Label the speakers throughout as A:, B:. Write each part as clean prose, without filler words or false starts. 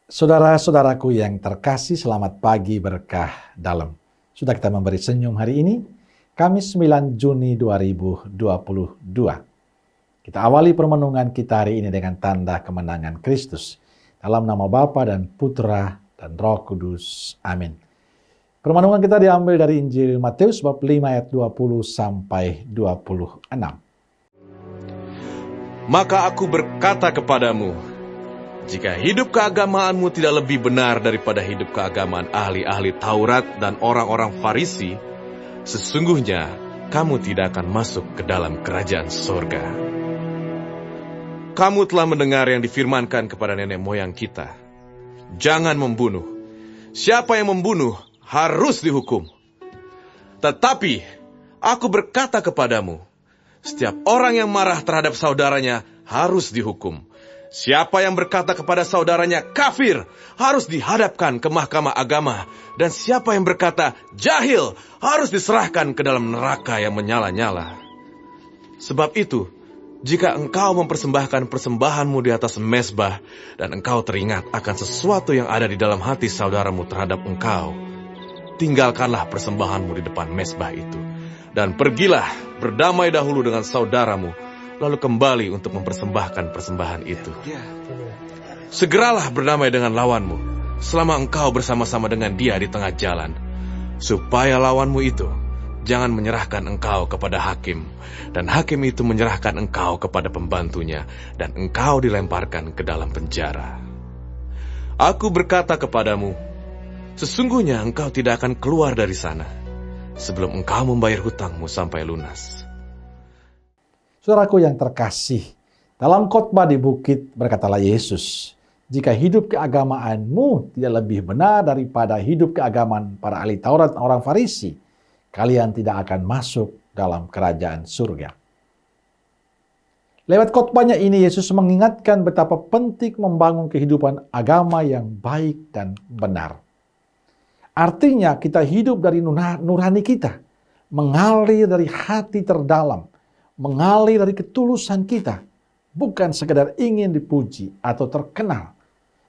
A: Saudara-saudaraku yang terkasih, selamat pagi berkah dalam. Sudah kita memberi senyum hari ini, Kamis 9 Juni 2022. Kita awali permenungan kita hari ini dengan tanda kemenangan Kristus. Dalam nama Bapa dan Putra dan Roh Kudus. Amin. Permenungan kita diambil dari Injil Matius bab 5 ayat 20 sampai 26.
B: Maka aku berkata kepadamu, jika hidup keagamaanmu tidak lebih benar daripada hidup keagamaan ahli-ahli Taurat dan orang-orang Farisi, sesungguhnya kamu tidak akan masuk ke dalam kerajaan sorga. Kamu telah mendengar yang difirmankan kepada nenek moyang kita, jangan membunuh. Siapa yang membunuh harus dihukum. Tetapi aku berkata kepadamu, setiap orang yang marah terhadap saudaranya harus dihukum. Siapa yang berkata kepada saudaranya kafir harus dihadapkan ke mahkamah agama, dan siapa yang berkata jahil harus diserahkan ke dalam neraka yang menyala-nyala. Sebab itu, jika engkau mempersembahkan persembahanmu di atas mezbah dan engkau teringat akan sesuatu yang ada di dalam hati saudaramu terhadap engkau, tinggalkanlah persembahanmu di depan mezbah itu, dan pergilah berdamai dahulu dengan saudaramu, lalu kembali untuk mempersembahkan persembahan itu. Segeralah berdamai dengan lawanmu, selama engkau bersama-sama dengan dia di tengah jalan, supaya lawanmu itu jangan menyerahkan engkau kepada hakim, dan hakim itu menyerahkan engkau kepada pembantunya, dan engkau dilemparkan ke dalam penjara. Aku berkata kepadamu, sesungguhnya engkau tidak akan keluar dari sana sebelum engkau membayar hutangmu sampai lunas.
A: Saudaraku yang terkasih, dalam khotbah di bukit berkatalah Yesus, jika hidup keagamaanmu tidak lebih benar daripada hidup keagamaan para ahli Taurat dan orang Farisi, kalian tidak akan masuk dalam kerajaan surga. Lewat khotbahnya ini, Yesus mengingatkan betapa penting membangun kehidupan agama yang baik dan benar. Artinya kita hidup dari nurani kita, mengalir dari hati terdalam, mengalir dari ketulusan kita, bukan sekedar ingin dipuji atau terkenal,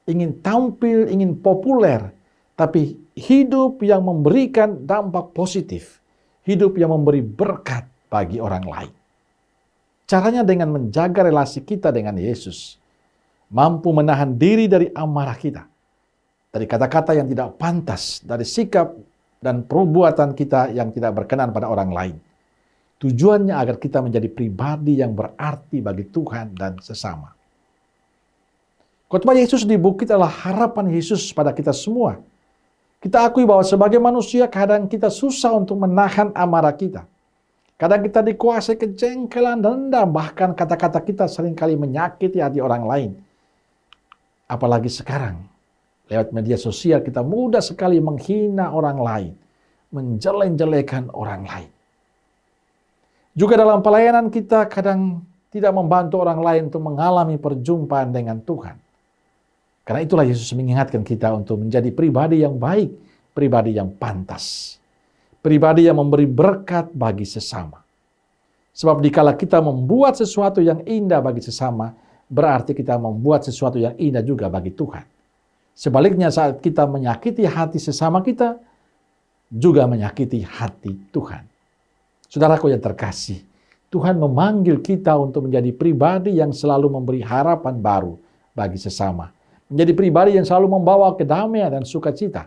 A: ingin tampil, ingin populer, tapi hidup yang memberikan dampak positif, hidup yang memberi berkat bagi orang lain. Caranya dengan menjaga relasi kita dengan Yesus, mampu menahan diri dari amarah kita, dari kata-kata yang tidak pantas, dari sikap dan perbuatan kita yang tidak berkenan pada orang lain. Tujuannya agar kita menjadi pribadi yang berarti bagi Tuhan dan sesama. Khotbah Yesus di bukit adalah harapan Yesus pada kita semua. Kita akui bahwa sebagai manusia kadang kita susah untuk menahan amarah kita. Kadang kita dikuasai kejengkelan, dendam, bahkan kata-kata kita seringkali menyakiti hati orang lain. Apalagi sekarang, lewat media sosial kita mudah sekali menghina orang lain, menjelek-jelekan orang lain. Juga dalam pelayanan kita kadang tidak membantu orang lain untuk mengalami perjumpaan dengan Tuhan. Karena itulah Yesus mengingatkan kita untuk menjadi pribadi yang baik, pribadi yang pantas, pribadi yang memberi berkat bagi sesama. Sebab dikala kita membuat sesuatu yang indah bagi sesama, berarti kita membuat sesuatu yang indah juga bagi Tuhan. Sebaliknya saat kita menyakiti hati sesama kita, juga menyakiti hati Tuhan. Saudaraku yang terkasih, Tuhan memanggil kita untuk menjadi pribadi yang selalu memberi harapan baru bagi sesama. Menjadi pribadi yang selalu membawa kedamaian dan sukacita.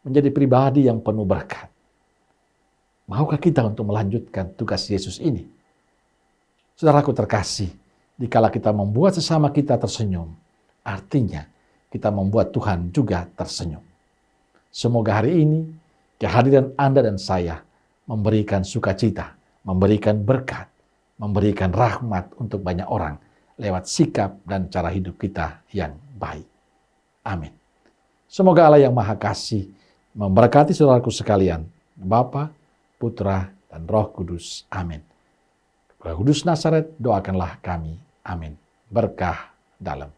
A: Menjadi pribadi yang penuh berkat. Maukah kita untuk melanjutkan tugas Yesus ini? Saudaraku terkasih, dikala kita membuat sesama kita tersenyum, artinya kita membuat Tuhan juga tersenyum. Semoga hari ini kehadiran Anda dan saya memberikan sukacita, memberikan berkat, memberikan rahmat untuk banyak orang lewat sikap dan cara hidup kita yang baik. Amin. Semoga Allah yang Maha Kasih memberkati saudaraku sekalian, Bapa, Putra, dan Roh Kudus. Amin. Roh Kudus Nazaret, doakanlah kami. Amin. Berkah dalam.